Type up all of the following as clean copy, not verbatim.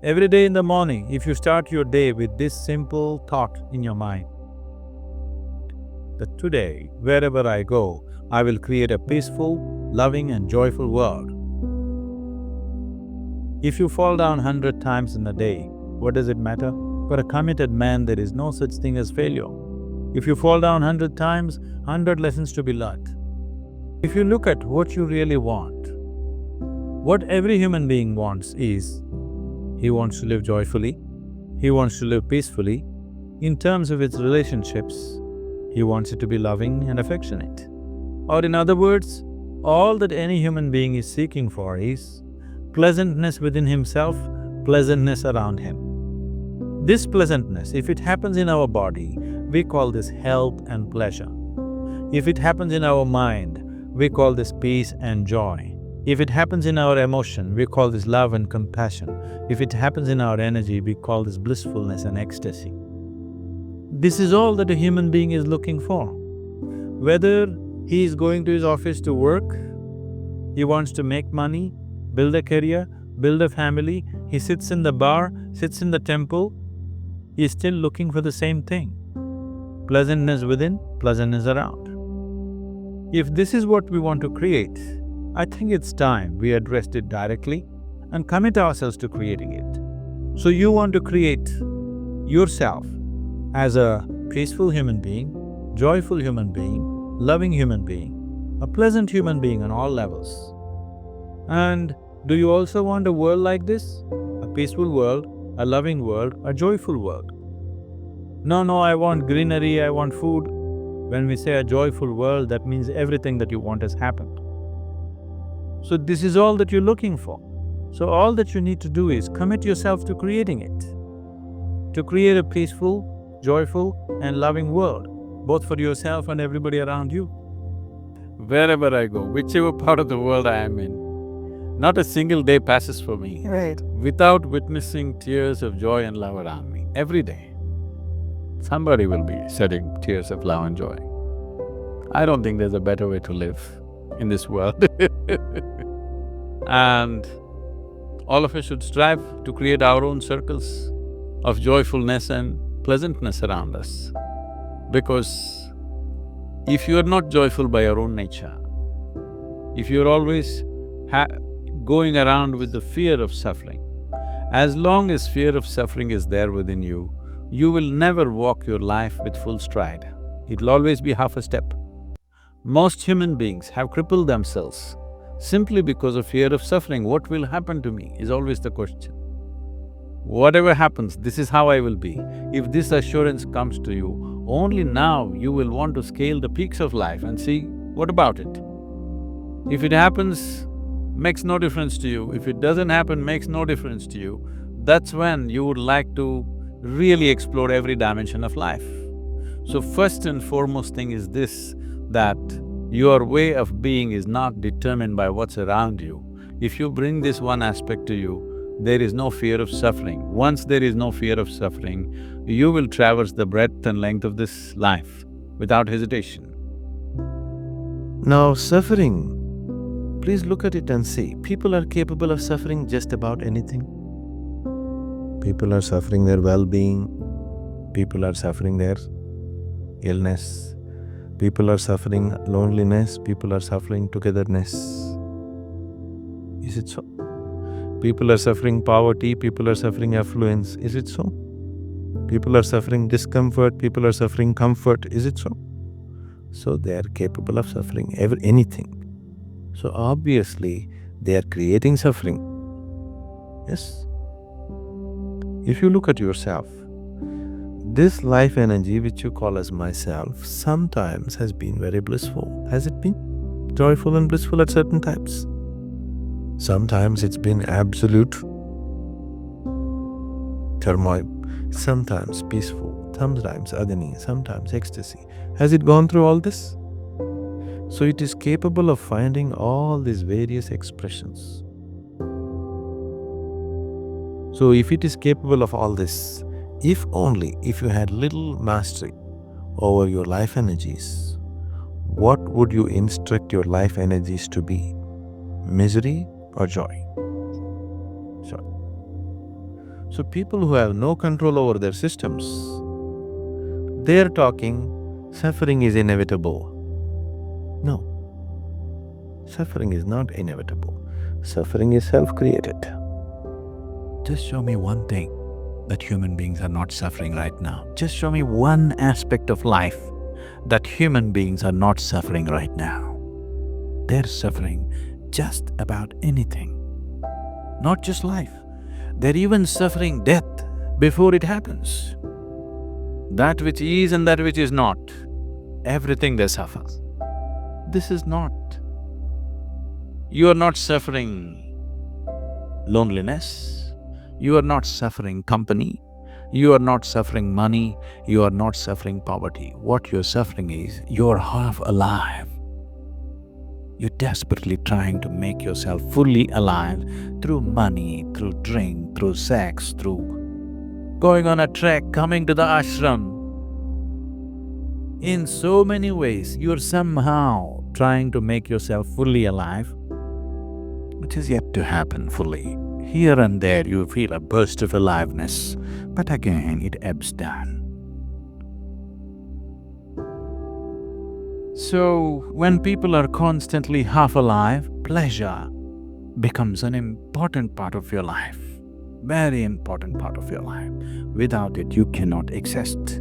Every day in the morning, if you start your day with this simple thought in your mind, that today, wherever I go, I will create a peaceful, loving and joyful world. If you fall down 100 times in a day, what does it matter? For a committed man, there is no such thing as failure. If you fall down 100 times, 100 lessons to be learned. If you look at what you really want, what every human being wants is, he wants to live joyfully, he wants to live peacefully. In terms of its relationships, he wants it to be loving and affectionate. Or in other words, all that any human being is seeking for is pleasantness within himself, pleasantness around him. This pleasantness, if it happens in our body, we call this health and pleasure. If it happens in our mind, we call this peace and joy. If it happens in our emotion, we call this love and compassion. If it happens in our energy, we call this blissfulness and ecstasy. This is all that a human being is looking for. Whether he is going to his office to work, he wants to make money, build a career, build a family, he sits in the bar, sits in the temple, he is still looking for the same thing. Pleasantness within, pleasantness around. If this is what we want to create, I think it's time we addressed it directly and commit ourselves to creating it. So you want to create yourself as a peaceful human being, joyful human being, loving human being, a pleasant human being on all levels. And do you also want a world like this? A peaceful world, a loving world, a joyful world? No, I want greenery, I want food. When we say a joyful world, that means everything that you want has happened. So this is all that you're looking for. So all that you need to do is commit yourself to creating it. To create a peaceful, joyful and loving world, both for yourself and everybody around you. Wherever I go, whichever part of the world I am in, not a single day passes for me Right. without witnessing tears of joy and love around me. Every day, somebody will be shedding tears of love and joy. I don't think there's a better way to live in this world and all of us should strive to create our own circles of joyfulness and pleasantness around us. Because if you are not joyful by your own nature, if you're always going around with the fear of suffering, as long as fear of suffering is there within you, you will never walk your life with full stride. It'll always be half a step. Most human beings have crippled themselves simply because of fear of suffering. What will happen to me is always the question. Whatever happens, this is how I will be. If this assurance comes to you, only now you will want to scale the peaks of life and see, what about it? If it happens, makes no difference to you. If it doesn't happen, makes no difference to you. That's when you would like to really explore every dimension of life. So first and foremost thing is this, that your way of being is not determined by what's around you. If you bring this one aspect to you, there is no fear of suffering. Once there is no fear of suffering, you will traverse the breadth and length of this life without hesitation. Now, suffering, please look at it and see, people are capable of suffering just about anything. People are suffering their well-being, people are suffering their illness, people are suffering loneliness, people are suffering togetherness. Is it so? People are suffering poverty, people are suffering affluence. Is it so? People are suffering discomfort, people are suffering comfort. Is it so? So they are capable of suffering anything. So obviously, they are creating suffering. Yes? If you look at yourself, this life energy which you call as myself sometimes has been very blissful. Has it been joyful and blissful at certain times? Sometimes it's been absolute turmoil, sometimes peaceful, sometimes agony, sometimes ecstasy. Has it gone through all this? So it is capable of finding all these various expressions. So if it is capable of all this, if only if you had little mastery over your life energies, what would you instruct your life energies to be? Misery or joy? Joy. So people who have no control over their systems, they're talking suffering is inevitable. No, suffering is not inevitable. Suffering is self-created. Just show me one thing that human beings are not suffering right now. Just show me one aspect of life that human beings are not suffering right now. They're suffering just about anything. Not just life, they're even suffering death before it happens. That which is and that which is not, everything they suffer. This is not. You are not suffering loneliness, you are not suffering company, you are not suffering money, you are not suffering poverty. What you're suffering is, you're half alive. You're desperately trying to make yourself fully alive through money, through drink, through sex, through going on a trek, coming to the ashram. In so many ways, you're somehow trying to make yourself fully alive, which is yet to happen fully. Here and there you feel a burst of aliveness, but again it ebbs down. So, when people are constantly half alive, pleasure becomes an important part of your life, very important part of your life. Without it, you cannot exist.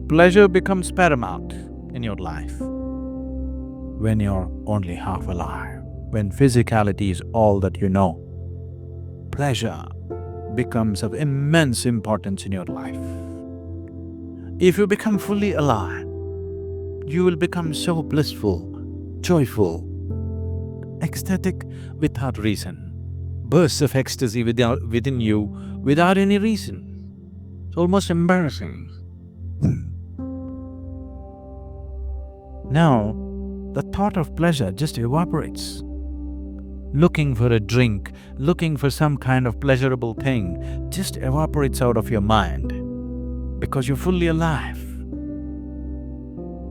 Pleasure becomes paramount in your life when you're only half alive, when physicality is all that you know. Pleasure becomes of immense importance in your life. If you become fully alive, you will become so blissful, joyful, ecstatic without reason, bursts of ecstasy within you without any reason. It's almost embarrassing. Now, the thought of pleasure just evaporates. Looking for a drink, looking for some kind of pleasurable thing just evaporates out of your mind because you're fully alive.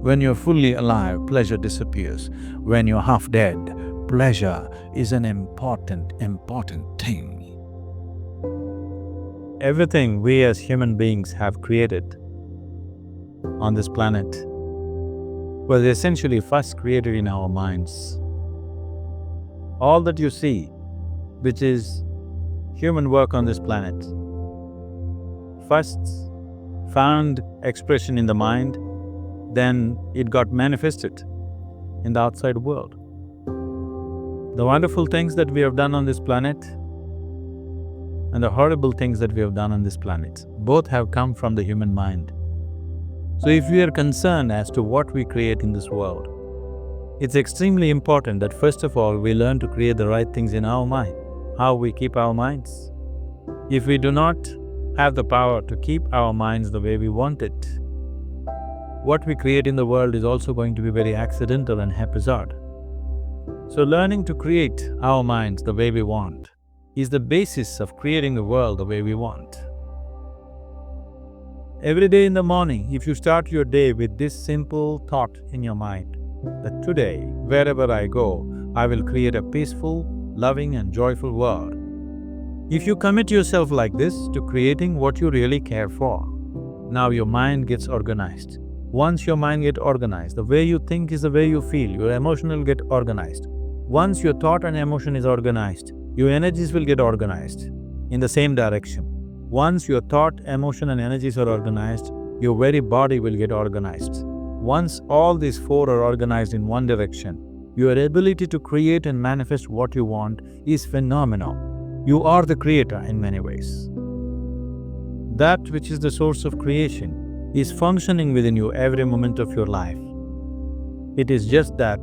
When you're fully alive, pleasure disappears. When you're half dead, pleasure is an important thing. Everything we as human beings have created on this planet was essentially first created in our minds. All that you see, which is human work on this planet, first found expression in the mind, then it got manifested in the outside world. The wonderful things that we have done on this planet and the horrible things that we have done on this planet, both have come from the human mind. So if we are concerned as to what we create in this world, it's extremely important that first of all we learn to create the right things in our mind, how we keep our minds. If we do not have the power to keep our minds the way we want it, what we create in the world is also going to be very accidental and haphazard. So learning to create our minds the way we want is the basis of creating the world the way we want. Every day in the morning, if you start your day with this simple thought in your mind, that today, wherever I go, I will create a peaceful, loving and joyful world. If you commit yourself like this to creating what you really care for, now your mind gets organized. Once your mind gets organized, the way you think is the way you feel, your emotion will get organized. Once your thought and emotion is organized, your energies will get organized in the same direction. Once your thought, emotion and energies are organized, your very body will get organized. Once all these four are organized in one direction, your ability to create and manifest what you want is phenomenal. You are the creator in many ways. That which is the source of creation is functioning within you every moment of your life. It is just that,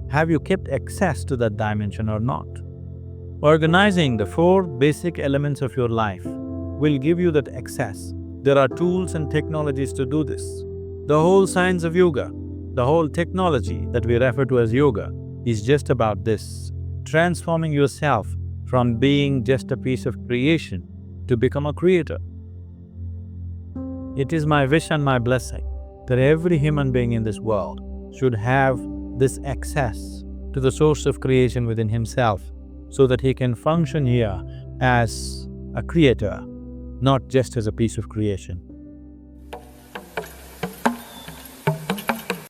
have you kept access to that dimension or not? Organizing the four basic elements of your life will give you that access. There are tools and technologies to do this. The whole science of yoga, the whole technology that we refer to as yoga is just about this, transforming yourself from being just a piece of creation to become a creator. It is my wish and my blessing that every human being in this world should have this access to the source of creation within himself so that he can function here as a creator, not just as a piece of creation.